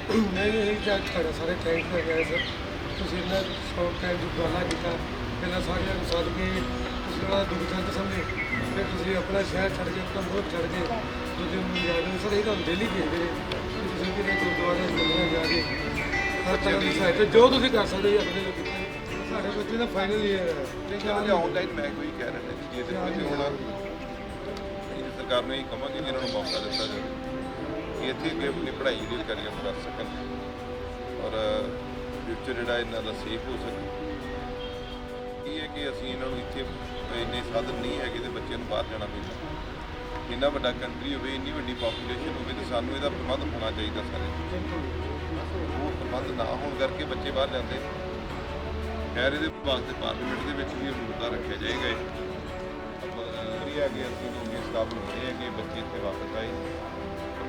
ਨਹੀਂ ਤੁਹਾਡਾ ਸਾਰੇ ਥੈਂਕ ਕਰ ਰਿਹਾ ਸਰ। ਤੁਸੀਂ ਇੰਨਾ ਸ਼ੌਕ ਟਾਈਮ ਦੀ ਉਪਰਾਲਾ ਕੀਤਾ। ਪਹਿਲਾਂ ਸਾਰਿਆਂ ਨੂੰ ਸੱਦ ਕੇ ਤੁਸੀਂ ਉਹਨਾਂ ਦਾ ਦੁੱਖ ਦਰਦ ਸਮਝੇ, ਫਿਰ ਤੁਸੀਂ ਆਪਣਾ ਸ਼ਹਿਰ ਛੱਡ ਕੇ ਆਪਣਾ ਮੁਲਕ ਛੱਡ ਕੇ ਦੂਜੇ ਨੂੰ ਜਾ ਰਹੇ ਸਰ। ਇਹ ਤੁਹਾਨੂੰ ਡੇਲੀ ਭੇਜਦੇ ਨੇ ਕਿ ਤੁਸੀਂ ਕਿਤੇ ਗੁਰਦੁਆਰੇ ਮੰਦਿਰਾਂ ਜਾ ਕੇ ਹਰ ਤਰ੍ਹਾਂ ਦੀ ਸਹਾਇਤਾ ਜੋ ਤੁਸੀਂ ਕਰ ਸਕਦੇ ਜੀ ਆਪਣੇ ਲਈ ਕੀਤਾ। ਸਾਡੇ ਬੱਚੇ ਦਾ ਫਾਈਨਲ ਈਅਰ ਹੈ ਤੇ ਆਨਲਾਈਨ ਮੈਂ ਕੋਈ ਕਹਿ ਰਿਹਾ ਕਿ ਜੇ ਇਹਦੇ ਵਿੱਚ ਹੁਣ ਸਰਕਾਰ ਨੂੰ ਇਹ ਕਹਾਂਗੇ ਕਿ ਇਹਨਾਂ ਨੂੰ ਮੌਕਾ ਦਿੱਤਾ ਜਾਵੇ ਕਿ ਇੱਥੇ ਅੱਗੇ ਆਪਣੀ ਪੜ੍ਹਾਈ ਜਿਹੜੀ ਕਰੀਅਰ ਕਰ ਸਕਣ ਔਰ ਫਿਊਚਰ ਜਿਹੜਾ ਇਹਨਾਂ ਦਾ ਸੇਫ ਹੋ ਸਕੇ। ਇਹ ਹੈ ਕਿ ਅਸੀਂ ਇਹਨਾਂ ਨੂੰ ਇੱਥੇ ਇੰਨੇ ਸਾਧਨ ਨਹੀਂ ਹੈਗੇ ਤੇ ਬੱਚਿਆਂ ਨੂੰ ਬਾਹਰ ਜਾਣਾ ਪੈਂਦਾ। ਇੰਨਾ ਵੱਡਾ ਕੰਟਰੀ ਹੋਵੇ, ਇੰਨੀ ਵੱਡੀ ਪਾਪੂਲੇਸ਼ਨ ਹੋਵੇ ਤੇ ਸਾਨੂੰ ਇਹਦਾ ਪ੍ਰਬੰਧ ਹੋਣਾ ਚਾਹੀਦਾ ਸਾਰੇ। ਉਹ ਪ੍ਰਬੰਧ ਨਾ ਹੋਣ ਕਰਕੇ ਬੱਚੇ ਬਾਹਰ ਜਾਂਦੇ। ਖੈਰ ਇਹਦੇ ਵਾਸਤੇ ਪਾਰਲੀਮੈਂਟ ਦੇ ਵਿੱਚ ਵੀ ਮੁੱਦਾ ਰੱਖਿਆ ਜਾਏਗਾ। ਵਧੀਆ ਕਿ ਅਸੀਂ ਲੋਕ ਇਸ ਕਾਬਲ ਹੋਏ ਕਿ ਬੱਚੇ ਇੱਥੇ ਵਾਪਸ ਆਏ।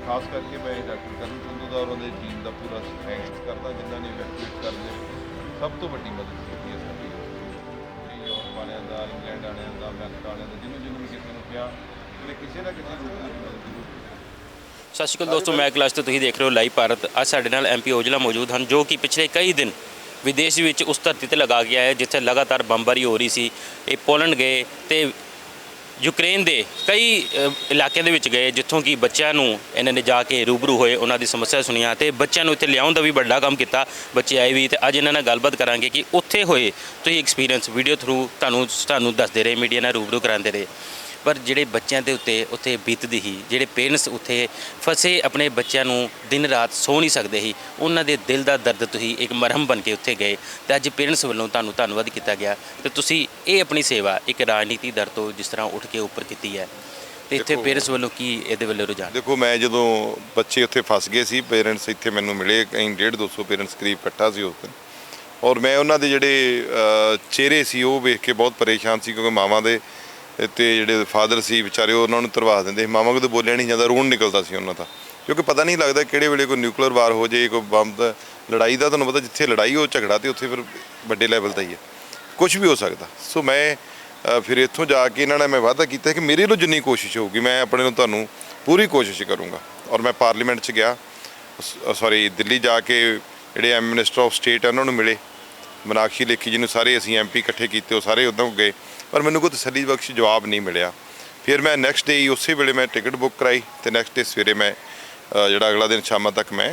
ਖਾਸ ਕਰਕੇ ਮੈਂ ਡਾਕਟਰ ਕਰਨ ਸੰਧੂ ਦਾ ਔਰ ਉਹਦੀ ਟੀਮ ਦਾ ਪੂਰਾ ਥੈਂਕਸ ਕਰਦਾ ਜਿਨ੍ਹਾਂ ਨੇ ਇਵੈਕੂਏਟ ਕਰਨ ਦੇ ਸਭ ਤੋਂ ਵੱਡੀ ਮਦਦ ਕੀਤੀ ਹੈ ਸਾਡੀ। ਯੂਰਪ ਵਾਲਿਆਂ ਦਾ, ਇੰਗਲੈਂਡ ਵਾਲਿਆਂ ਦਾ, ਅਮਰੀਕਾ ਵਾਲਿਆਂ ਦਾ, ਜਿਹਨੂੰ ਵੀ ਕਿਸੇ ਨੂੰ ਕਿਹਾ ਉਹਨੇ ਕਿਸੇ ਨਾ ਕਿਸੇ ਰੂਪ ਵਿੱਚ ਮਦਦ ਜ਼ਰੂਰ ਕੀਤੀ। ਸਤਿ ਸ਼੍ਰੀ ਅਕਾਲ ਦੋਸਤੋ, ਮੈਂ ਕੈਲਾਸ਼ ਤੋਂ ਤੁਸੀਂ ਦੇਖ ਰਹੇ ਹੋ ਲਾਈਵ ਭਾਰਤ। ਅੱਜ ਸਾਡੇ ਨਾਲ MP ਔਜਲਾ ਮੌਜੂਦ ਹਨ ਜੋ ਕਿ ਪਿਛਲੇ ਕਈ ਦਿਨ ਵਿਦੇਸ਼ ਵਿੱਚ ਉਸ ਧਰਤੀ ਤੇ ਲਗਾ ਗਿਆ ਹੈ ਜਿੱਥੇ ਲਗਾਤਾਰ ਬੰਬਾਰੀ ਹੋ ਰਹੀ ਸੀ। ਇਹ ਪੋਲੈਂਡ ਗਏ ਤੇ ਯੂਕਰੇਨ ਦੇ ਕਈ ਇਲਾਕਿਆਂ ਦੇ ਵਿੱਚ ਗਏ ਜਿੱਥੋਂ ਕਿ ਬੱਚਿਆਂ ਨੂੰ ਇਹਨਾਂ ਨੇ ਜਾ ਕੇ ਰੂਬਰੂ ਹੋਏ, ਉਹਨਾਂ ਦੀ ਸਮੱਸਿਆ ਸੁਣੀਆਂ ਤੇ ਬੱਚਿਆਂ ਨੂੰ ਇੱਥੇ ਲਿਆਉਣ ਦਾ ਵੀ ਵੱਡਾ ਕੰਮ ਕੀਤਾ। ਬੱਚੇ ਆਏ ਵੀ ਤੇ ਅੱਜ ਇਹਨਾਂ ਨਾਲ ਗੱਲਬਾਤ ਕਰਾਂਗੇ ਕਿ ਉੱਥੇ ਹੋਏ ਤੁਸੀਂ ਐਕਸਪੀਰੀਅੰਸ ਵੀਡੀਓ ਥਰੂ ਤੁਹਾਨੂੰ ਦੱਸਦੇ ਰਹੇ, ਮੀਡੀਆ ਨਾਲ ਰੂਬਰੂ ਕਰਾਉਂਦੇ ਰਹੇ। ਪਰ ਜਿਹੜੇ ਬੱਚਿਆਂ ਦੇ ਉੱਥੇ ਬੀਤਦੀ ਸੀ, ਜਿਹੜੇ ਪੇਰੈਂਟਸ ਉੱਥੇ ਫਸੇ ਆਪਣੇ ਬੱਚਿਆਂ ਨੂੰ ਦਿਨ ਰਾਤ ਸੋ ਨਹੀਂ ਸਕਦੇ ਸੀ, ਉਹਨਾਂ ਦੇ ਦਿਲ ਦਾ ਦਰਦ ਤੁਸੀਂ ਇੱਕ ਮਰਹਮ ਬਣ ਕੇ ਉੱਥੇ ਗਏ ਤੇ ਅੱਜ ਪੇਰੈਂਟਸ ਵੱਲੋਂ ਤੁਹਾਨੂੰ ਧੰਨਵਾਦ ਕੀਤਾ ਗਿਆ ਤੇ ਤੁਸੀਂ ਇਹ ਆਪਣੀ ਸੇਵਾ ਇੱਕ ਰਾਜਨੀਤੀ ਦਰ ਤੋਂ ਜਿਸ ਤਰ੍ਹਾਂ ਉੱਠ ਕੇ ਉੱਪਰ ਕੀਤੀ ਹੈ ਤੇ ਇੱਥੇ ਪੇਰੈਂਟਸ ਵੱਲੋਂ ਕੀ ਇਹਦੇ ਵੱਲੋਂ ਰੁਝਾਨ? ਦੇਖੋ, ਮੈਂ ਜਦੋਂ ਬੱਚੇ ਉੱਥੇ ਫਸ ਗਏ ਸੀ, ਪੇਰੈਂਟਸ ਇੱਥੇ ਮੈਨੂੰ ਮਿਲੇ, ਕਈ 150-200 ਪੇਰੈਂਟਸ ਕਰੀਬ ਇਕੱਠਾ ਸੀ ਉਸ ਦਿਨ। ਔਰ ਮੈਂ ਉਹਨਾਂ ਦੇ ਜਿਹੜੇ ਚਿਹਰੇ ਸੀ ਉਹ ਵੇਖ ਕੇ ਬਹੁਤ ਪਰੇਸ਼ਾਨ ਸੀ ਕਿਉਂਕਿ ਮਾਵਾਂ ਦੇ ਤੇ ਜਿਹੜੇ ਫਾਦਰ ਸੀ ਵਿਚਾਰੇ ਉਹਨਾਂ ਨੂੰ ਤਰਵਾ ਦਿੰਦੇ। ਮਾਵਾਂ ਕੋਲ ਤਾਂ ਬੋਲਿਆ ਨਹੀਂ ਜਾਂਦਾ, ਰੋਣ ਨਿਕਲਦਾ ਸੀ ਉਹਨਾਂ ਦਾ ਕਿਉਂਕਿ ਪਤਾ ਨਹੀਂ ਲੱਗਦਾ ਕਿਹੜੇ ਵੇਲੇ ਕੋਈ ਨਿਊਕਲੀਅਰ ਵਾਰ ਹੋ ਜਾਏ, ਕੋਈ ਬੰਬ ਦਾ ਲੜਾਈ ਦਾ। ਤੁਹਾਨੂੰ ਪਤਾ ਜਿੱਥੇ ਲੜਾਈ ਉਹ ਝਗੜਾ ਤੇ ਉੱਥੇ ਫਿਰ ਵੱਡੇ ਲੈਵਲ ਦਾ ਹੀ ਹੈ, ਕੁਝ ਵੀ ਹੋ ਸਕਦਾ। ਸੋ ਮੈਂ ਫਿਰ ਇੱਥੋਂ ਜਾ ਕੇ ਇਹਨਾਂ ਨਾਲ ਮੈਂ ਵਾਅਦਾ ਕੀਤਾ ਕਿ ਮੇਰੇ ਵੱਲੋਂ ਜਿੰਨੀ ਕੋਸ਼ਿਸ਼ ਹੋਊਗੀ ਮੈਂ ਆਪਣੇ ਨੂੰ ਤੁਹਾਨੂੰ ਪੂਰੀ ਕੋਸ਼ਿਸ਼ ਕਰੂੰਗਾ। ਔਰ ਮੈਂ ਪਾਰਲੀਮੈਂਟ 'ਚ ਗਿਆ, ਦਿੱਲੀ ਜਾ ਕੇ ਜਿਹੜੇ ਮਿਨਿਸਟਰ ਆਫ ਸਟੇਟ ਆ ਉਹਨਾਂ ਨੂੰ ਮਿਲੇ, ਮੀਨਾਕਸ਼ੀ ਲੇਖੀ ਜਿਹਨੂੰ ਸਾਰੇ ਅਸੀਂ MP ਇਕੱਠੇ ਕੀਤੇ, ਉਹ ਸਾਰੇ ਉੱਦਾਂ ਗਏ ਪਰ ਮੈਨੂੰ ਕੋਈ ਤਸੱਲੀ ਬਖਸ਼ ਜਵਾਬ ਨਹੀਂ ਮਿਲਿਆ। ਫਿਰ ਮੈਂ ਨੈਕਸਟ ਡੇ ਹੀ ਉਸੇ ਵੇਲੇ ਮੈਂ ਟਿਕਟ ਬੁੱਕ ਕਰਾਈ ਤੇ ਨੈਕਸਟ ਡੇ ਸਵੇਰੇ ਮੈਂ ਜਿਹੜਾ ਅਗਲਾ ਦਿਨ ਸ਼ਾਮਾਂ ਤੱਕ ਮੈਂ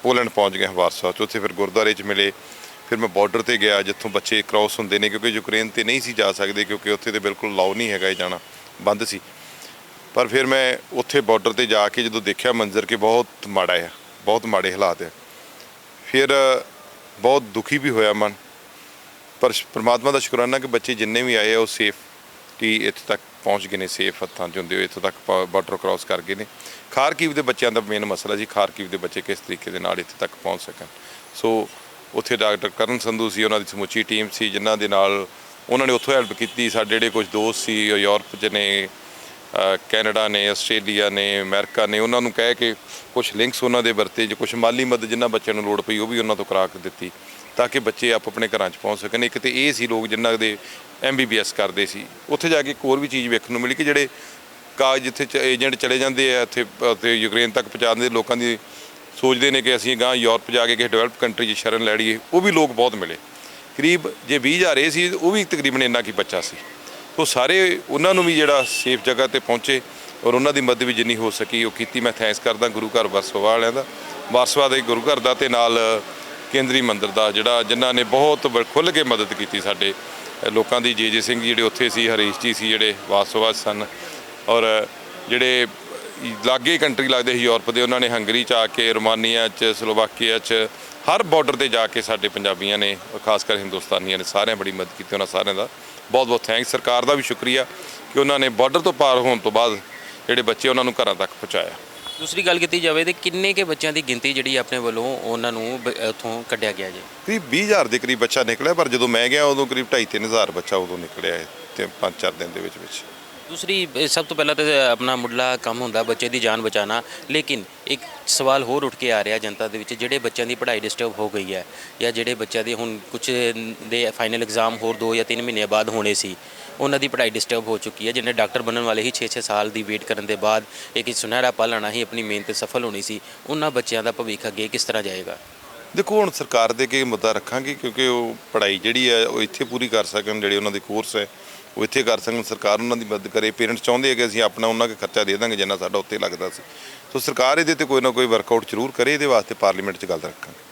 ਪੋਲੈਂਡ ਪਹੁੰਚ ਗਿਆ ਵਾਰਸਾ 'ਚ। ਉੱਥੇ ਫਿਰ ਗੁਰਦੁਆਰੇ 'ਚ ਮਿਲੇ। ਫਿਰ ਮੈਂ ਬਾਰਡਰ ਤੇ ਗਿਆ ਜਿੱਥੋਂ ਬੱਚੇ ਕ੍ਰਾਸ ਹੁੰਦੇ ਨੇ ਕਿਉਂਕਿ ਯੂਕਰੇਨ ਤੇ ਨਹੀਂ ਸੀ ਜਾ ਸਕਦੇ ਕਿਉਂਕਿ ਉੱਥੇ ਤੇ ਬਿਲਕੁਲ ਅਲਾਉ ਨਹੀਂ ਹੈਗਾ, ਇਹ ਜਾਣਾ ਬੰਦ ਸੀ। ਪਰ ਫਿਰ ਮੈਂ ਉੱਥੇ ਬਾਰਡਰ ਤੇ ਜਾ ਕੇ ਜਦੋਂ ਦੇਖਿਆ ਮੰਜ਼ਰ ਕਿ ਬਹੁਤ ਮਾੜਾ ਹੈ, ਬਹੁਤ ਮਾੜੇ ਹਾਲਾਤ ਹੈ, ਫਿਰ ਬਹੁਤ ਦੁਖੀ ਵੀ ਹੋਇਆ ਮਨ। ਪਰ ਪਰਮਾਤਮਾ ਦਾ ਸ਼ੁਕਰਾਨਾ ਕਿ ਬੱਚੇ ਜਿੰਨੇ ਵੀ ਆਏ ਆ ਉਹ ਸੇਫ ਕਿ ਇੱਥੇ ਤੱਕ ਪਹੁੰਚ ਗਏ ਨੇ, ਸੇਫ ਹੱਥਾਂ 'ਚ ਹੁੰਦੇ ਹੋਏ ਇੱਥੋਂ ਤੱਕ ਬਾਰਡਰ ਕ੍ਰਾਸ ਕਰ ਗਏ ਨੇ। ਖਾਰਕੀਵ ਦੇ ਬੱਚਿਆਂ ਦਾ ਮੇਨ ਮਸਲਾ ਸੀ, ਖਾਰਕੀਵ ਦੇ ਬੱਚੇ ਕਿਸ ਤਰੀਕੇ ਦੇ ਨਾਲ ਇੱਥੇ ਤੱਕ ਪਹੁੰਚ ਸਕਣ। ਸੋ ਉੱਥੇ ਡਾਕਟਰ ਕਰਨ ਸੰਧੂ ਸੀ, ਉਹਨਾਂ ਦੀ ਸਮੁੱਚੀ ਟੀਮ ਸੀ ਜਿਨ੍ਹਾਂ ਦੇ ਨਾਲ ਉਹਨਾਂ ਨੇ ਉੱਥੋਂ ਹੈਲਪ ਕੀਤੀ। ਸਾਡੇ ਜਿਹੜੇ ਕੁਝ ਦੋਸਤ ਸੀ ਯੂਰਪ 'ਚ ਨੇ, ਕੈਨੇਡਾ ਨੇ, ਆਸਟ੍ਰੇਲੀਆ ਨੇ, ਅਮਰੀਕਾ ਨੇ, ਉਹਨਾਂ ਨੂੰ ਕਹਿ ਕੇ ਕੁਝ ਲਿੰਕਸ ਉਹਨਾਂ ਦੇ ਵਰਤੇ, ਜੇ ਕੁਝ ਮਾਲੀ ਮਦਦ ਜਿਨ੍ਹਾਂ ਬੱਚਿਆਂ ਨੂੰ ਲੋੜ ਪਈ ਉਹ ਵੀ ਉਹਨਾਂ ਤੋਂ ਕਰਾ ਕੇ ਦਿੱਤੀ ਤਾਂ ਕਿ ਬੱਚੇ ਆਪਣੇ ਘਰਾਂ 'ਚ ਪਹੁੰਚ ਸਕਣ। ਇੱਕ ਤਾਂ ਇਹ ਸੀ ਲੋਕ ਜਿਨ੍ਹਾਂ ਦੇ MBBS ਕਰਦੇ ਸੀ। ਉੱਥੇ ਜਾ ਕੇ ਇੱਕ ਹੋਰ ਵੀ ਚੀਜ਼ ਵੇਖਣ ਨੂੰ ਮਿਲੀ ਕਿ ਜਿਹੜੇ ਕਾਗਜ਼ ਜਿੱਥੇ ਏਜੰਟ ਚਲੇ ਜਾਂਦੇ ਆ ਉੱਥੇ ਯੂਕਰੇਨ ਤੱਕ ਪਹੁੰਚਾ ਦਿੰਦੇ, ਲੋਕਾਂ ਦੀ ਸੋਚਦੇ ਨੇ ਕਿ ਅਸੀਂ ਅਗਾਂਹ ਯੂਰਪ ਜਾ ਕੇ ਕਿਸੇ ਡਿਵੈਲਪ ਕੰਟਰੀ 'ਚ ਸ਼ਰਨ ਲੈ ਲਈਏ, ਉਹ ਵੀ ਲੋਕ ਬਹੁਤ ਮਿਲੇ। ਕਰੀਬ ਜੇ 20,000 ਇਹ ਸੀ ਉਹ ਵੀ ਤਕਰੀਬਨ ਇੰਨਾ ਕੀ ਬੱਚਾ ਸੀ। ਉਹ ਸਾਰੇ ਉਹਨਾਂ ਨੂੰ ਵੀ ਜਿਹੜਾ ਸੇਫ ਜਗ੍ਹਾ 'ਤੇ ਪਹੁੰਚੇ ਔਰ ਉਹਨਾਂ ਦੀ ਮਦਦ ਵੀ ਜਿੰਨੀ ਹੋ ਸਕੀ ਉਹ ਕੀਤੀ। ਮੈਂ ਥੈਂਕਸ ਕਰਦਾ ਗੁਰੂ ਘਰ ਵਾਰਸਵਾ ਵਾਲਿਆਂ ਦਾ, ਵਾਰਸਵਾ ਦੇ ਗੁਰੂ ਘਰ ਦਾ ਤੇ ਨਾਲ ਕੇਂਦਰੀ ਮੰਦਿਰ ਦਾ ਜਿਨ੍ਹਾਂ ਨੇ ਬਹੁਤ ਖੁੱਲ੍ਹ ਕੇ ਮਦਦ ਕੀਤੀ ਸਾਡੇ ਲੋਕਾਂ ਦੀ। ਜੇ ਸਿੰਘ ਜਿਹੜੇ ਉੱਥੇ ਸੀ, ਹਰੀਸ਼ ਜੀ ਸੀ ਜਿਹੜੇ ਵਾਰਸਵਾ ਸਨ, ਔਰ ਜਿਹੜੇ ਲਾਗੇ ਕੰਟਰੀ ਲੱਗਦੇ ਸੀ ਯੂਰਪ ਦੇ, ਉਹਨਾਂ ਨੇ ਹੰਗਰੀ 'ਚ ਆ ਕੇ, ਰੋਮਾਨੀਆ 'ਚ, ਸਲੋਵਾਕੀਆ 'ਚ ਹਰ ਬਾਰਡਰ ਤੇ ਜਾ ਕੇ ਸਾਡੇ ਪੰਜਾਬੀਆਂ ਨੇ, ਖਾਸ ਕਰ ਹਿੰਦੁਸਤਾਨੀਆਂ ਨੇ, ਸਾਰਿਆਂ ਬੜੀ ਮਦਦ ਕੀਤੀ। ਉਹਨਾਂ ਸਾਰਿਆਂ ਦਾ ਬਹੁਤ ਬਹੁਤ ਥੈਂਕਸ। ਸਰਕਾਰ ਦਾ ਵੀ ਸ਼ੁਕਰੀਆ ਕਿ ਉਹਨਾਂ ਨੇ ਬਾਰਡਰ ਤੋਂ ਪਾਰ ਹੋਣ ਤੋਂ ਬਾਅਦ ਜਿਹੜੇ ਬੱਚੇ ਉਹਨਾਂ ਨੂੰ ਘਰਾਂ ਤੱਕ ਪਹੁੰਚਾਇਆ। ਦੂਸਰੀ ਗੱਲ ਕੀਤੀ ਜਾਵੇ ਤੇ ਕਿੰਨੇ ਕੇ ਬੱਚਿਆਂ ਦੀ ਗਿਣਤੀ ਜਿਹੜੀ ਆਪਣੇ ਵੱਲੋਂ ਉਹਨਾਂ ਨੂੰ ਉੱਥੋਂ ਕੱਢਿਆ ਗਿਆ ਜੀ? ਕਰੀਬ 20,000 ਦੇ ਕਰੀਬ ਬੱਚਾ ਨਿਕਲਿਆ, ਪਰ ਜਦੋਂ ਮੈਂ ਗਿਆ ਉਦੋਂ ਕਰੀਬ 2,500-3 ਹਜ਼ਾਰ ਬੱਚਾ ਉਦੋਂ ਨਿਕਲਿਆ ਤੇ 5-4 ਦਿਨ ਦੇ ਵਿੱਚ। ਦੂਸਰੀ ਸਭ ਤੋਂ ਪਹਿਲਾਂ ਤਾਂ ਆਪਣਾ ਮੁੱਢਲਾ ਕੰਮ ਹੁੰਦਾ ਬੱਚੇ ਦੀ ਜਾਨ ਬਚਾਉਣਾ, ਲੇਕਿਨ ਇੱਕ ਸਵਾਲ ਹੋਰ ਉੱਠ ਕੇ ਆ ਰਿਹਾ ਜਨਤਾ ਦੇ ਵਿੱਚ, ਜਿਹੜੇ ਬੱਚਿਆਂ ਦੀ ਪੜ੍ਹਾਈ ਡਿਸਟਰਬ ਹੋ ਗਈ ਹੈ ਜਾਂ ਜਿਹੜੇ ਬੱਚਿਆਂ ਦੇ ਹੁਣ ਕੁਝ ਦੇ ਫਾਈਨਲ ਐਗਜ਼ਾਮ ਹੋਰ 2 ਜਾਂ 3 ਮਹੀਨੇ ਬਾਅਦ ਹੋਣੇ ਸੀ, ਉਹਨਾਂ ਦੀ ਪੜ੍ਹਾਈ ਡਿਸਟਰਬ ਹੋ ਚੁੱਕੀ ਹੈ। ਜਿਹਨੇ ਡਾਕਟਰ ਬਣਨ ਵਾਲੇ ਹੀ 6-6 ਸਾਲ ਦੀ ਵੇਟ ਕਰਨ ਦੇ ਬਾਅਦ ਇੱਕ ਸੁਨਹਿਰਾ ਪਲ ਆਉਣਾ ਹੀ ਆਪਣੀ ਮਿਹਨਤ ਸਫਲ ਹੋਣੀ ਸੀ, ਉਹਨਾਂ ਬੱਚਿਆਂ ਦਾ ਭਵਿੱਖ ਅੱਗੇ ਕਿਸ ਤਰ੍ਹਾਂ ਜਾਏਗਾ? ਦੇਖੋ ਹੁਣ ਸਰਕਾਰ ਦੇ ਅੱਗੇ ਮੁੱਦਾ ਰੱਖਾਂਗੇ, ਕਿਉਂਕਿ ਉਹ ਪੜ੍ਹਾਈ ਜਿਹੜੀ ਹੈ ਉਹ ਇੱਥੇ ਪੂਰੀ ਕਰ ਸਕਣ, ਜਿਹੜੇ ਉਹਨਾਂ ਦੇ ਕੋਰਸ ਹੈ ਉਹ ਇੱਥੇ ਕਰ ਸਕਣ, ਸਰਕਾਰ ਉਹਨਾਂ ਦੀ ਮਦਦ ਕਰੇ। ਪੇਰੈਂਟਸ ਚਾਹੁੰਦੇ ਆ ਕਿ ਅਸੀਂ ਆਪਣਾ ਉਹਨਾਂ ਦਾ ਖਰਚਾ ਦੇ ਦਾਂਗੇ ਜਿੰਨਾ ਸਾਡਾ ਉੱਥੇ ਲੱਗਦਾ ਸੀ। ਸੋ ਸਰਕਾਰ ਇਹਦੇ ਤੇ ਕੋਈ ਨਾ ਕੋਈ ਵਰਕਆਊਟ ਜ਼ਰੂਰ ਕਰੇ, ਇਹਦੇ ਵਾਸਤੇ ਪਾਰਲੀਮੈਂਟ 'ਚ ਗੱਲ ਰੱਖਾਂਗੇ।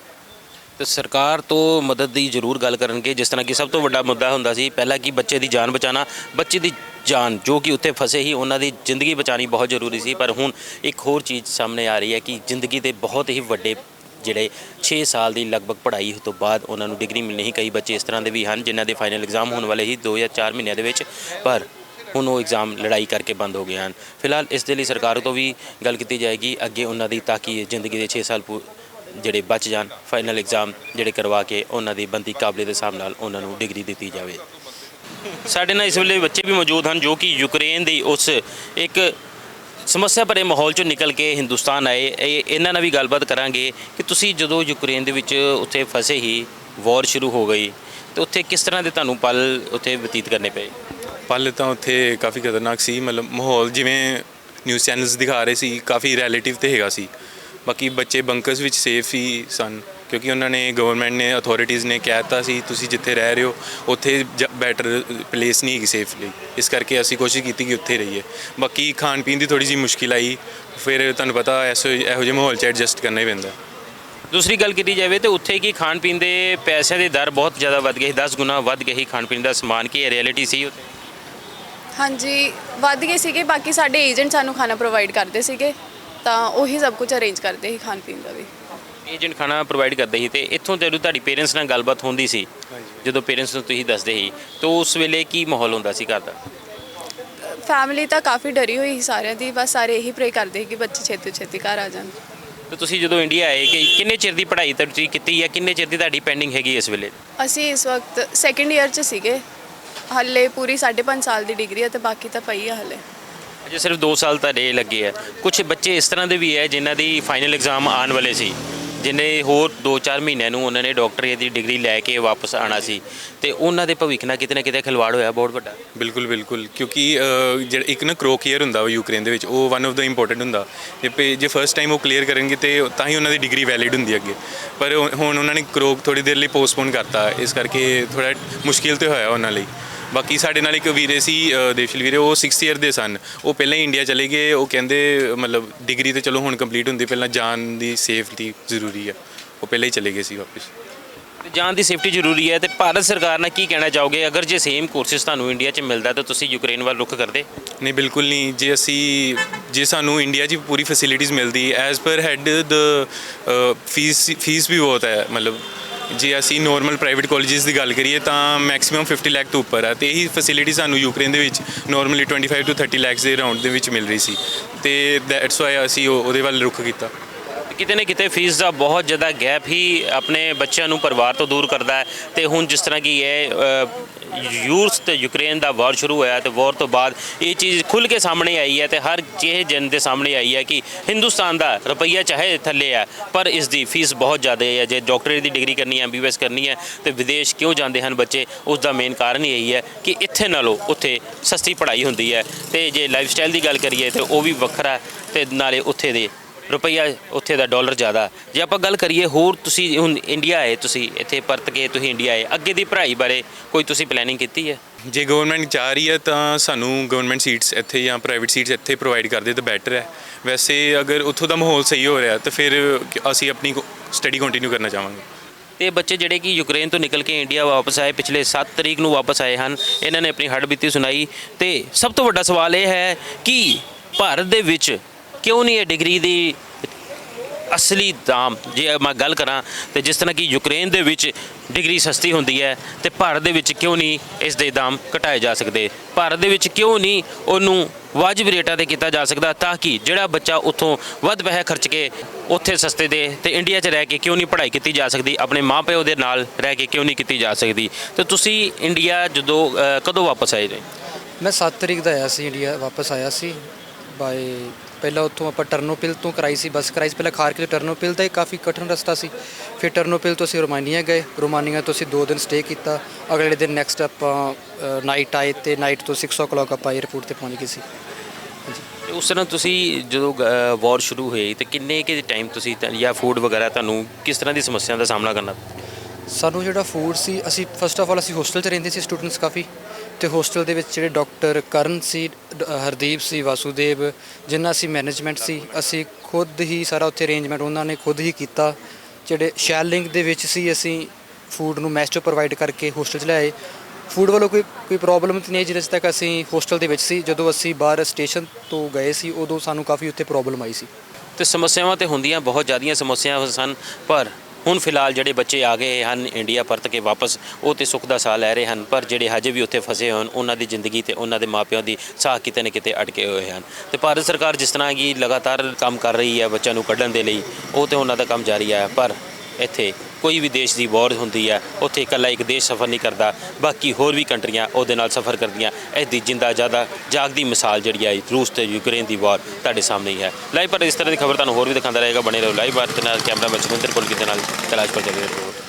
ਤੇ ਸਰਕਾਰ ਤੋਂ ਮਦਦ ਦੀ ਜ਼ਰੂਰ ਗੱਲ ਕਰਨਗੇ। ਜਿਸ ਤਰ੍ਹਾਂ ਕਿ ਸਭ ਤੋਂ ਵੱਡਾ ਮੁੱਦਾ ਹੁੰਦਾ ਸੀ ਪਹਿਲਾਂ ਕਿ ਬੱਚੇ ਦੀ ਜਾਨ ਬਚਾਉਣਾ, ਬੱਚੇ ਦੀ ਜਾਨ ਜੋ ਕਿ ਉੱਥੇ ਫਸੇ ਹੀ ਉਹਨਾਂ ਦੀ ਜ਼ਿੰਦਗੀ ਬਚਾਉਣੀ ਬਹੁਤ ਜ਼ਰੂਰੀ ਸੀ। ਪਰ ਹੁਣ ਇੱਕ ਹੋਰ ਚੀਜ਼ ਸਾਹਮਣੇ ਆ ਰਹੀ ਹੈ ਕਿ ਜ਼ਿੰਦਗੀ ਦੇ ਬਹੁਤ ਹੀ ਵੱਡੇ ਜਿਹੜੇ 6 ਸਾਲ ਦੀ ਲਗਭਗ ਪੜ੍ਹਾਈ ਤੋਂ ਬਾਅਦ ਉਹਨਾਂ ਨੂੰ ਡਿਗਰੀ ਮਿਲਣੀ ਹੀ, ਕਈ ਬੱਚੇ ਇਸ ਤਰ੍ਹਾਂ ਦੇ ਵੀ ਹਨ ਜਿਨ੍ਹਾਂ ਦੇ ਫਾਈਨਲ ਐਗਜ਼ਾਮ ਹੋਣ ਵਾਲੇ ਹੀ 2 ਜਾਂ 4 ਮਹੀਨਿਆਂ ਦੇ ਵਿੱਚ, ਪਰ ਹੁਣ ਉਹ ਐਗਜ਼ਾਮ ਲੜਾਈ ਕਰਕੇ ਬੰਦ ਹੋ ਗਏ ਹਨ। ਫਿਲਹਾਲ ਇਸ ਦੇ ਲਈ ਸਰਕਾਰ ਤੋਂ ਵੀ ਗੱਲ ਕੀਤੀ ਜਾਏਗੀ ਅੱਗੇ ਉਹਨਾਂ ਦੀ, ਤਾਂ ਕਿ ਜ਼ਿੰਦਗੀ ਦੇ 6 ਸਾਲ ਜਿਹੜੇ ਬਚ ਜਾਣ, ਫਾਈਨਲ ਐਗਜ਼ਾਮ ਜਿਹੜੇ ਕਰਵਾ ਕੇ ਉਹਨਾਂ ਦੀ ਬਣਦੀ ਕਾਬਲੀਅਤ ਦੇ ਹਿਸਾਬ ਨਾਲ ਉਹਨਾਂ ਨੂੰ ਡਿਗਰੀ ਦਿੱਤੀ ਜਾਵੇ। ਸਾਡੇ ਨਾਲ ਇਸ ਵੇਲੇ ਬੱਚੇ ਵੀ ਮੌਜੂਦ ਹਨ ਜੋ ਕਿ ਯੂਕਰੇਨ ਦੀ ਉਸ ਇੱਕ ਸਮੱਸਿਆ ਭਰੇ ਮਾਹੌਲ ਚੋਂ ਨਿਕਲ ਕੇ ਹਿੰਦੁਸਤਾਨ ਆਏ। ਇਹਨਾਂ ਨਾਲ ਵੀ ਗੱਲਬਾਤ ਕਰਾਂਗੇ ਕਿ ਤੁਸੀਂ ਜਦੋਂ ਯੂਕਰੇਨ ਦੇ ਵਿੱਚ ਉੱਥੇ ਫਸੇ ਹੀ, ਵਾਰ ਸ਼ੁਰੂ ਹੋ ਗਈ, ਤੇ ਉੱਥੇ ਕਿਸ ਤਰ੍ਹਾਂ ਦੇ ਤੁਹਾਨੂੰ ਪਲ ਉੱਥੇ ਬਤੀਤ ਕਰਨੇ ਪਏ? ਪਲ ਤਾਂ ਉੱਥੇ ਕਾਫੀ ਖਤਰਨਾਕ ਸੀ। ਮਤਲਬ ਮਾਹੌਲ ਜਿਵੇਂ ਨਿਊਜ਼ ਚੈਨਲਸ ਦਿਖਾ ਰਹੇ ਸੀ, ਕਾਫੀ ਰਿਲੇਟਿਵ ਤੇ ਹੈਗਾ ਸੀ। ਬਾਕੀ ਬੱਚੇ ਬੰਕਰਸ ਵਿੱਚ ਸੇਫ ਹੀ ਸਨ, ਕਿਉਂਕਿ ਉਹਨਾਂ ਨੇ, ਗਵਰਨਮੈਂਟ ਨੇ, ਅਥਾਰਟੀਜ਼ ਨੇ ਕਹਿ ਦਿੱਤਾ ਸੀ ਤੁਸੀਂ ਜਿੱਥੇ ਰਹਿ ਰਹੇ ਹੋ ਉੱਥੇ ਬੈਟਰ ਪਲੇਸ ਨਹੀਂ ਹੈਗੀ ਸੇਫ ਲਈ। ਇਸ ਕਰਕੇ ਅਸੀਂ ਕੋਸ਼ਿਸ਼ ਕੀਤੀ ਕਿ ਉੱਥੇ ਰਹੀਏ। ਬਾਕੀ ਖਾਣ ਪੀਣ ਦੀ ਥੋੜ੍ਹੀ ਜਿਹੀ ਮੁਸ਼ਕਿਲ ਆਈ, ਫਿਰ ਤੁਹਾਨੂੰ ਪਤਾ ਇਹੋ ਜਿਹੇ ਮਾਹੌਲ 'ਚ ਐਡਜਸਟ ਕਰਨਾ ਹੀ ਪੈਂਦਾ। ਦੂਸਰੀ ਗੱਲ ਕੀਤੀ ਜਾਵੇ ਤਾਂ ਉੱਥੇ ਕੀ ਖਾਣ ਪੀਣ ਦੇ ਪੈਸਿਆਂ ਦੇ ਦਰ ਬਹੁਤ ਜ਼ਿਆਦਾ ਵੱਧ ਗਏ, 10 ਗੁਣਾ ਵੱਧ ਗਏ ਹੀ ਖਾਣ ਪੀਣ ਦਾ ਸਮਾਨ। ਕੀ ਰਿਐਲਿਟੀ ਸੀ ਉੱਥੇ? ਹਾਂਜੀ ਵੱਧ ਗਏ ਸੀਗੇ। ਬਾਕੀ ਸਾਡੇ ਏਜੰਟ ਸਾਨੂੰ ਖਾਣਾ ਪ੍ਰੋਵਾਈਡ ਕਰਦੇ ਸੀਗੇ, ਤਾਂ ਉਹੀ ਸਭ ਕੁਝ ਅਰੇਂਜ ਕਰਦੇ ਸੀ ਖਾਣ ਪੀਣ ਦਾ ਵੀ। ਏਜੰਟ ਖਾਣਾ ਪ੍ਰੋਵਾਈਡ ਕਰਦੇ ਸੀ। ਤੇ ਇੱਥੋਂ ਜਦੋਂ ਤੁਹਾਡੀ ਪੇਰੈਂਟਸ ਨਾਲ ਗੱਲਬਾਤ ਹੁੰਦੀ ਸੀ, ਜਦੋਂ ਪੇਰੈਂਟਸ ਨੂੰ ਤੁਸੀਂ ਦੱਸਦੇ ਸੀ, ਤਾਂ ਉਸ ਵੇਲੇ ਕੀ ਮਾਹੌਲ ਹੁੰਦਾ ਸੀ ਘਰ ਦਾ? ਫੈਮਿਲੀ ਤਾਂ ਕਾਫੀ ਡਰੀ ਹੋਈ ਸੀ ਸਾਰਿਆਂ ਦੀ, ਬਸ ਸਾਰੇ ਇਹੀ ਪ੍ਰੇ ਕਰਦੇ ਸੀ ਕਿ ਬੱਚੇ ਛੇਤੀ ਛੇਤੀ ਘਰ ਆ ਜਾਣ। ਤੇ ਤੁਸੀਂ ਜਦੋਂ ਇੰਡੀਆ ਆਏ ਕਿ ਕਿੰਨੇ ਚਿਰ ਦੀ ਪੜ੍ਹਾਈ ਤੁਸੀਂ ਕੀਤੀ ਹੈ, ਕਿੰਨੇ ਚਿਰ ਦੀ ਤੁਹਾਡੀ ਪੈਂਡਿੰਗ ਹੈਗੀ ਇਸ ਵੇਲੇ? ਅਸੀਂ ਇਸ ਵਕਤ ਸੈਕੰਡ ਈਅਰ 'ਚ ਸੀਗੇ, ਹਾਲੇ ਪੂਰੀ 5.5 ਸਾਲ ਦੀ ਡਿਗਰੀ ਹੈ ਤੇ ਬਾਕੀ ਤਾਂ ਪਈ ਆ ਹਾਲੇ। ਅਜੇ ਸਿਰਫ 2 ਸਾਲ ਤੁਹਾਡੇ ਲੱਗੇ ਆ। ਕੁਝ ਬੱਚੇ ਇਸ ਤਰ੍ਹਾਂ ਦੇ ਵੀ ਹੈ ਜਿਨ੍ਹਾਂ ਦੀ ਫਾਈਨਲ ਐਗਜ਼ਾਮ ਆਉਣ ਵਾਲੇ ਸੀ, ਜਿਹਨੇ ਹੋਰ 2-4 ਮਹੀਨਿਆਂ ਨੂੰ ਉਹਨਾਂ ਨੇ ਡਾਕਟਰੀ ਦੀ ਡਿਗਰੀ ਲੈ ਕੇ ਵਾਪਸ ਆਉਣਾ ਸੀ, ਤੇ ਉਹਨਾਂ ਦੇ ਭਵਿੱਖ ਨਾਲ ਕਿਤੇ ਨਾ ਕਿਤੇ ਖਿਲਵਾੜ ਹੋਇਆ ਬਹੁਤ ਵੱਡਾ। ਬਿਲਕੁਲ ਬਿਲਕੁਲ, ਕਿਉਂਕਿ ਜਿਹੜਾ ਇੱਕ ਨਾ ਕਰੋਕ ਈਅਰ ਹੁੰਦਾ ਵਾ ਯੂਕਰੇਨ ਦੇ ਵਿੱਚ, ਉਹ ਵਨ ਆਫ ਦਾ ਇੰਪੋਰਟੈਂਟ ਹੁੰਦਾ। ਜੇ ਫਸਟ ਟਾਈਮ ਉਹ ਕਲੀਅਰ ਕਰਨਗੇ ਤੇ ਤਾਂ ਹੀ ਉਹਨਾਂ ਦੀ ਡਿਗਰੀ ਵੈਲਿਡ ਹੁੰਦੀ ਅੱਗੇ। ਪਰ ਹੁਣ ਉਹਨਾਂ ਨੇ ਕਰੋਕ ਥੋੜੀ ਦੇਰ ਲਈ ਪੋਸਟਪੋਨ ਕਰਤਾ, ਇਸ ਕਰਕੇ ਥੋੜਾ ਮੁਸ਼ਕਿਲ ਤੇ ਹੋਇਆ ਉਹਨਾਂ ਲਈ। ਬਾਕੀ ਸਾਡੇ ਨਾਲ ਇੱਕ ਵੀਰੇ ਸੀ, ਦੇਵਸ਼ੀਲ ਵੀਰੇ, ਉਹ 6th ਈਅਰ ਦੇ ਸਨ। ਉਹ ਪਹਿਲਾਂ ਹੀ ਇੰਡੀਆ ਚਲੇ ਗਏ। ਉਹ ਕਹਿੰਦੇ ਮਤਲਬ ਡਿਗਰੀ ਤੇ ਚਲੋ ਹੁਣ ਕੰਪਲੀਟ ਹੁੰਦੀ, ਪਹਿਲਾਂ ਜਾਨ ਦੀ ਸੇਫਟੀ ਜ਼ਰੂਰੀ ਆ। ਉਹ ਪਹਿਲਾਂ ਹੀ ਚਲੇ ਗਏ ਸੀ ਵਾਪਸ। ਜਾਨ ਦੀ ਸੇਫਟੀ ਜ਼ਰੂਰੀ ਹੈ। ਤੇ ਭਾਰਤ ਸਰਕਾਰ ਨਾਲ ਕੀ ਕਹਿਣਾ ਚਾਹੋਗੇ? ਅਗਰ ਜੇ ਸੇਮ ਕੋਰਸਿਸ ਤੁਹਾਨੂੰ ਇੰਡੀਆ 'ਚ ਮਿਲਦਾ ਤਾਂ ਤੁਸੀਂ ਯੂਕਰੇਨ ਵੱਲ ਰੁੱਖ ਕਰਦੇ? ਨਹੀਂ ਬਿਲਕੁਲ ਨਹੀਂ। ਜੇ ਸਾਨੂੰ ਇੰਡੀਆ 'ਚ ਪੂਰੀ ਫੈਸਿਲਿਟੀਜ਼ ਮਿਲਦੀ ਐਜ਼ ਪਰ ਹੈਡ ਦ ਫੀਸ ਵੀ ਬਹੁਤ ਹੈ। ਮਤਲਬ ਜੇ ਅਸੀਂ ਨੋਰਮਲ ਪ੍ਰਾਈਵੇਟ ਕਾਲਜਿਸ ਦੀ ਗੱਲ ਕਰੀਏ ਤਾਂ ਮੈਕਸਿਮਮ 50 ਲੱਖ ਤੋਂ ਉੱਪਰ ਹੈ, ਅਤੇ ਇਹੀ ਫੈਸਿਲਿਟੀ ਸਾਨੂੰ ਯੂਕਰੇਨ ਦੇ ਵਿੱਚ ਨੋਰਮਲੀ 25 ਤੋਂ 30 ਲੱਖ ਦੇ ਅਰਾਊਂਡ ਦੇ ਵਿੱਚ ਮਿਲ ਰਹੀ ਸੀ, ਅਤੇ ਦੈਟਸ ਵਾਈ ਅਸੀਂ ਉਹਦੇ ਵੱਲ ਰੁੱਖ ਕੀਤਾ। ਕਿਤੇ ਨਾ ਕਿਤੇ ਫੀਸ ਦਾ ਬਹੁਤ ਜ਼ਿਆਦਾ ਗੈਪ ਹੀ ਆਪਣੇ ਬੱਚਿਆਂ ਨੂੰ ਪਰਿਵਾਰ ਤੋਂ ਦੂਰ ਕਰਦਾ ਹੈ। ਤੇ ਹੁਣ ਜਿਸ ਤਰ੍ਹਾਂ ਕਿ ਇਹ ਯੂਰਸ ਤੇ ਯੂਕਰੇਨ ਦਾ ਵਾਰ ਸ਼ੁਰੂ ਹੋਇਆ, ਤੇ ਵਾਰ ਤੋਂ ਬਾਅਦ ਇਹ ਚੀਜ਼ ਖੁੱਲ੍ਹ ਕੇ ਸਾਹਮਣੇ ਆਈ ਹੈ, ਤੇ ਹਰ ਚੀਜ਼ ਜਨ ਦੇ ਸਾਹਮਣੇ ਆਈ ਹੈ ਕਿ ਹਿੰਦੁਸਤਾਨ ਦਾ ਰੁਪਈਆ ਚਾਹੇ ਥੱਲੇ ਹੈ ਪਰ ਇਸ ਦੀ ਫੀਸ ਬਹੁਤ ਜ਼ਿਆਦਾ ਹੈ। ਜੇ ਡਾਕਟਰੀ ਦੀ ਡਿਗਰੀ ਕਰਨੀ ਹੈ, MBBS ਕਰਨੀ ਹੈ, ਤੇ ਵਿਦੇਸ਼ ਕਿਉਂ ਜਾਂਦੇ ਹਨ ਬੱਚੇ? ਉਸ ਦਾ ਮੇਨ ਕਾਰਨ ਇਹੀ ਹੈ ਕਿ ਇੱਥੇ ਨਾਲੋਂ ਉੱਥੇ ਸਸਤੀ ਪੜ੍ਹਾਈ ਹੁੰਦੀ ਹੈ, ਤੇ ਜੇ ਲਾਈਫ ਸਟਾਈਲ ਦੀ ਗੱਲ ਕਰੀਏ ਤਾਂ ਉਹ ਵੀ ਵੱਖਰਾ, ਤੇ ਨਾਲੇ ਉੱਥੇ ਦੇ ਰੁਪਈਆ, ਉੱਥੇ ਦਾ ਡਾਲਰ ਜ਼ਿਆਦਾ। ਜੇ ਆਪਾਂ ਗੱਲ ਕਰੀਏ ਹੋਰ, ਤੁਸੀਂ ਹੁਣ ਇੰਡੀਆ ਆਏ, ਤੁਸੀਂ ਇੱਥੇ ਪਰਤ ਕੇ ਤੁਸੀਂ ਇੰਡੀਆ ਆਏ, ਅੱਗੇ ਦੀ ਪੜ੍ਹਾਈ ਬਾਰੇ ਕੋਈ ਤੁਸੀਂ ਪਲੈਨਿੰਗ ਕੀਤੀ ਹੈ? ਜੇ ਗਵਰਨਮੈਂਟ ਚਾਹ ਰਹੀ ਹੈ ਤਾਂ ਸਾਨੂੰ ਗਵਰਨਮੈਂਟ ਸੀਟਸ ਇੱਥੇ ਜਾਂ ਪ੍ਰਾਈਵੇਟ ਸੀਟਸ ਇੱਥੇ ਪ੍ਰੋਵਾਈਡ ਕਰਦੇ ਤਾਂ ਬੈਟਰ ਹੈ। ਵੈਸੇ ਅਗਰ ਉੱਥੋਂ ਦਾ ਮਾਹੌਲ ਸਹੀ ਹੋ ਰਿਹਾ ਤਾਂ ਫਿਰ ਅਸੀਂ ਆਪਣੀ ਸਟੱਡੀ ਕੰਟੀਨਿਊ ਕਰਨਾ ਚਾਹਾਂਗੇ। ਤੇ ਬੱਚੇ ਜਿਹੜੇ ਕਿ ਯੂਕਰੇਨ ਤੋਂ ਨਿਕਲ ਕੇ ਇੰਡੀਆ ਵਾਪਸ ਆਏ, ਪਿਛਲੇ 7 ਤਰੀਕ ਨੂੰ ਵਾਪਸ ਆਏ ਹਨ, ਇਹਨਾਂ ਨੇ ਆਪਣੀ ਹੱਡਬੀਤੀ ਸੁਣਾਈ। ਤੇ ਸਭ ਤੋਂ ਵੱਡਾ ਸਵਾਲ ਇਹ ਹੈ ਕਿ ਭਾਰਤ ਦੇ ਵਿੱਚ ਕਿਉਂ ਨਹੀਂ ਇਹ ਡਿਗਰੀ ਦੀ ਅਸਲੀ ਦਾਮ, ਜੇ ਮੈਂ ਗੱਲ ਕਰਾਂ ਤੇ ਜਿਸ ਤਰ੍ਹਾਂ ਕਿ ਯੂਕਰੇਨ ਦੇ ਵਿੱਚ ਡਿਗਰੀ ਸਸਤੀ ਹੁੰਦੀ ਹੈ, ਤੇ ਭਾਰਤ ਦੇ ਵਿੱਚ ਕਿਉਂ ਨਹੀਂ ਇਸ ਦੇ ਦਾਮ ਘਟਾਏ ਜਾ ਸਕਦੇ? ਭਾਰਤ ਦੇ ਵਿੱਚ ਕਿਉਂ ਨਹੀਂ ਉਹਨੂੰ ਵਾਜਬ ਰੇਟਾਂ 'ਤੇ ਕੀਤਾ ਜਾ ਸਕਦਾ, ਤਾਂ ਕਿ ਜਿਹੜਾ ਬੱਚਾ ਉੱਥੋਂ ਵੱਧ ਪੈਸੇ ਖਰਚ ਕੇ ਉੱਥੇ ਸਸਤੇ ਦੇ ਤੇ ਇੰਡੀਆ 'ਚ ਰਹਿ ਕੇ ਕਿਉਂ ਨਹੀਂ ਪੜ੍ਹਾਈ ਕੀਤੀ ਜਾ ਸਕਦੀ? ਆਪਣੇ ਮਾਂ ਪਿਓ ਦੇ ਨਾਲ ਰਹਿ ਕੇ ਕਿਉਂ ਨਹੀਂ ਕੀਤੀ ਜਾ ਸਕਦੀ? ਤੇ ਤੁਸੀਂ ਇੰਡੀਆ ਜਦੋਂ ਕਦੋਂ ਵਾਪਸ ਆਏ ਨੇ? ਮੈਂ 7 ਤਰੀਕ ਦਾ ਆਇਆ ਸੀ, ਇੰਡੀਆ ਵਾਪਸ ਆਇਆ ਸੀ ਬਾਏ ਪਹਿਲਾਂ ਉੱਥੋਂ ਆਪਾਂ ਟਰਨੋਪਿਲ ਤੋਂ ਕਰਾਈ ਸੀ, ਬੱਸ ਕਰਾਈ ਸੀ ਪਹਿਲਾਂ ਖਾਰਕੇ ਤੋਂ ਟਰਨੋਪਿਲ ਦਾ, ਇਹ ਕਾਫੀ ਕਠਿਨ ਰਸਤਾ ਸੀ। ਫਿਰ ਟਰਨੋਪਿਲ ਤੋਂ ਅਸੀਂ ਰੋਮਾਨੀਆ ਗਏ, ਰੋਮਾਨੀਆ ਤੋਂ ਅਸੀਂ 2 ਦਿਨ ਸਟੇ ਕੀਤਾ। ਅਗਲੇ ਦਿਨ ਨੈਕਸਟ ਆਪਾਂ ਨਾਈਟ ਆਏ ਅਤੇ ਨਾਈਟ ਤੋਂ 6 o'clock ਆਪਾਂ ਏਅਰਪੋਰਟ 'ਤੇ ਪਹੁੰਚ ਗਏ ਸੀ। ਤੇ ਉਸ ਤਰ੍ਹਾਂ ਤੁਸੀਂ ਜਦੋਂ ਵਾਰ ਸ਼ੁਰੂ ਹੋਈ ਤੇ ਕਿੰਨੇ ਕਿ ਟਾਈਮ ਤੁਸੀਂ ਜਾਂ ਫੂਡ ਵਗੈਰਾ ਤੁਹਾਨੂੰ ਕਿਸ ਤਰ੍ਹਾਂ ਦੀ ਸਮੱਸਿਆ ਦਾ ਸਾਹਮਣਾ ਕਰਨਾ ਪਿਆ? ਸਾਨੂੰ ਜਿਹੜਾ ਫੂਡ ਸੀ, ਅਸੀਂ ਫਸਟ ਆਫ ਆਲ ਅਸੀਂ ਹੋਸਟਲ 'ਚ ਰਹਿੰਦੇ ਸੀ ਸਟੂਡੈਂਟਸ ਕਾਫੀ, ਅਤੇ ਹੋਸਟਲ ਦੇ ਵਿੱਚ ਜਿਹੜੇ ਡਾਕਟਰ ਕਰਨ ਸੀ, ਹਰਦੀਪ ਸੀ, ਵਾਸੂਦੇਵ, ਜਿੰਨਾ ਅਸੀਂ ਮੈਨੇਜਮੈਂਟ ਸੀ, ਅਸੀਂ ਖੁਦ ਹੀ ਸਾਰਾ ਉੱਥੇ ਅਰੇਂਜਮੈਂਟ ਉਹਨਾਂ ਨੇ ਖੁਦ ਹੀ ਕੀਤਾ। ਜਿਹੜੇ ਸ਼ੈਲਿੰਗ ਦੇ ਵਿੱਚ ਸੀ, ਅਸੀਂ ਫੂਡ ਨੂੰ ਮੈਸ 'ਚੋਂ ਪ੍ਰੋਵਾਈਡ ਕਰਕੇ ਹੋਸਟਲ 'ਚ ਲਿਆਏ। ਫੂਡ ਵੱਲੋਂ ਕੋਈ ਪ੍ਰੋਬਲਮ ਤਾਂ ਨਹੀਂ, ਜਿੰਨੇ ਤੱਕ ਅਸੀਂ ਹੋਸਟਲ ਦੇ ਵਿੱਚ ਸੀ। ਜਦੋਂ ਅਸੀਂ ਬਾਹਰ ਸਟੇਸ਼ਨ ਤੋਂ ਗਏ ਸੀ, ਉਦੋਂ ਸਾਨੂੰ ਕਾਫੀ ਉੱਥੇ ਪ੍ਰੋਬਲਮ ਆਈ ਸੀ। ਤੇ ਸਮੱਸਿਆਵਾਂ ਤੇ ਹੁੰਦੀਆਂ, ਬਹੁਤ ਜ਼ਿਆਦੀਆਂ ਸਮੱਸਿਆਵਾਂ ਸਨ, ਪਰ ਹੁਣ ਫਿਲਹਾਲ ਜਿਹੜੇ ਬੱਚੇ ਆ ਗਏ ਹਨ ਇੰਡੀਆ ਪਰਤ ਕੇ ਵਾਪਸ, ਉਹ ਤੇ ਸੁੱਖ ਦਾ ਸਾਹ ਲੈ ਰਹੇ ਹਨ, ਪਰ ਜਿਹੜੇ ਹਜੇ ਵੀ ਉੱਥੇ ਫਸੇ ਹੋਣ ਉਹਨਾਂ ਦੀ ਜ਼ਿੰਦਗੀ ਤੇ ਉਹਨਾਂ ਦੇ ਮਾਪਿਆਂ ਦੀ ਸਾਹ ਕਿਤੇ ਨਾ ਕਿਤੇ ਅਟਕੇ ਹੋਏ ਹਨ। ਤੇ ਭਾਰਤ ਸਰਕਾਰ ਜਿਸ ਤਰ੍ਹਾਂ ਕਿ ਲਗਾਤਾਰ ਕੰਮ ਕਰ ਰਹੀ ਹੈ ਬੱਚਿਆਂ ਨੂੰ ਕੱਢਣ ਦੇ ਲਈ, ਉਹ ਤੇ ਉਹਨਾਂ ਦਾ ਕੰਮ ਜਾਰੀ ਹੈ, ਪਰ ਇੱਥੇ ਕੋਈ ਵੀ ਦੇਸ਼ ਦੀ ਵਾਰ ਹੁੰਦੀ ਹੈ, ਉੱਥੇ ਇਕੱਲਾ ਇੱਕ ਦੇਸ਼ ਸਫ਼ਰ ਨਹੀਂ ਕਰਦਾ, ਬਾਕੀ ਹੋਰ ਵੀ ਕੰਟਰੀਆਂ ਉਹਦੇ ਨਾਲ ਸਫ਼ਰ ਕਰਦੀਆਂ। ਇਸ ਦੀ ਜਿੰਦਾ ਜ਼ਿਆਦਾ ਜਾਗਦੀ ਮਿਸਾਲ ਜਿਹੜੀ ਹੈ ਰੂਸ ਤੇ ਯੂਕਰੇਨ ਦੀ ਵਾਰ ਤੁਹਾਡੇ ਸਾਹਮਣੇ ਹੀ ਹੈ। ਲਾਈਵ ਪਰ ਇਸ ਤਰ੍ਹਾਂ ਦੀ ਖਬਰ ਤੁਹਾਨੂੰ ਹੋਰ ਵੀ ਦਿਖਾਉਂਦਾ ਰਹੇਗਾ, ਬਣੇ ਰਹੋ ਲਾਈਵ ਭਾਰਤ ਨਾਲ। ਕੈਮਰਾ ਮੈਨ ਸੁਰਿੰਦਰ ਕੋਲਗੀ ਦੇ ਨਾਲ ਕੈਲਾਸ਼ ਪਰ ਰਿਪੋਰਟ।